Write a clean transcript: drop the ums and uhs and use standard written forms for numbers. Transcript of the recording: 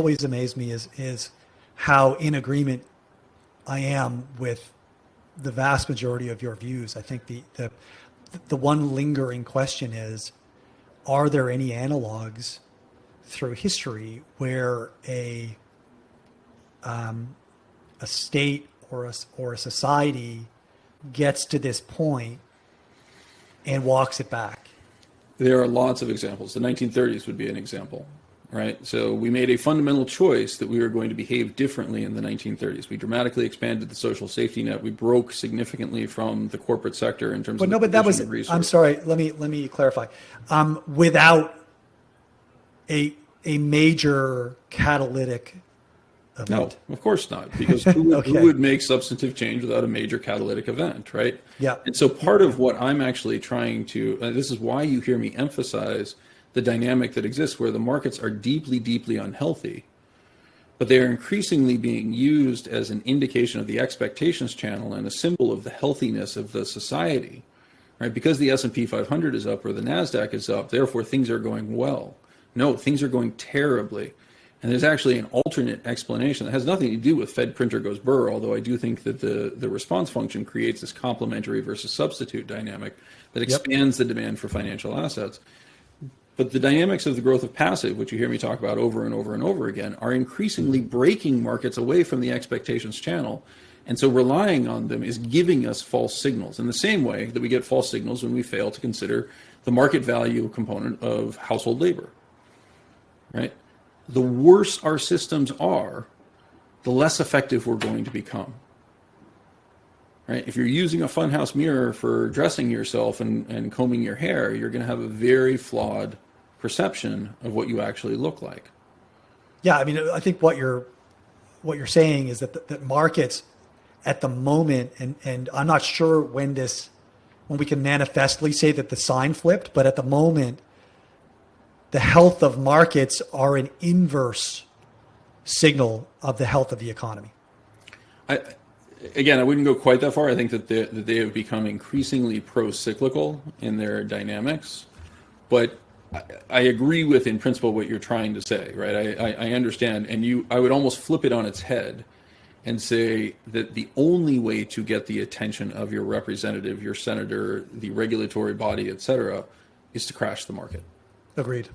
always amazed me is how in agreement I am with the vast majority of your views. I think the one lingering question is, are there any analogs through history where a state or a society gets to this point and walks it back? There are lots of examples. The 1930s would be an example, right? So we made a fundamental choice that we were going to behave differently in the 1930s. We dramatically expanded the social safety net. We broke significantly from the corporate sector in terms of but that was, I'm sorry, let me clarify. Without a major catalytic event. No, of course not, because who would make substantive change without a major catalytic event, right? Yeah. And so part of what I'm actually trying to, this is why you hear me emphasize the dynamic that exists where the markets are deeply, deeply unhealthy, but they are increasingly being used as an indication of the expectations channel and a symbol of the healthiness of the society, right? Because the S&P 500 is up or the NASDAQ is up, therefore things are going well. No, things are going terribly. And there's actually an alternate explanation that has nothing to do with Fed printer goes burr, although I do think that the response function creates this complementary versus substitute dynamic that expands the demand for financial assets. But the dynamics of the growth of passive, which you hear me talk about over and over and over again, are increasingly breaking markets away from the expectations channel. And so relying on them is giving us false signals in the same way that we get false signals when we fail to consider the market value component of household labor, right? The worse our systems are, the less effective we're going to become. Right? If you're using a funhouse mirror for dressing yourself and combing your hair, you're going to have a very flawed perception of what you actually look like. Yeah, I mean, I think what you're saying is that markets at the moment, and I'm not sure when we can manifestly say that the sign flipped, but at the moment, the health of markets are an inverse signal of the health of the economy. I wouldn't go quite that far. I think that they have become increasingly pro-cyclical in their dynamics, but I agree with, in principle, what you're trying to say, right? I understand, and I would almost flip it on its head and say that the only way to get the attention of your representative, your senator, the regulatory body, et cetera, is to crash the market. Agreed.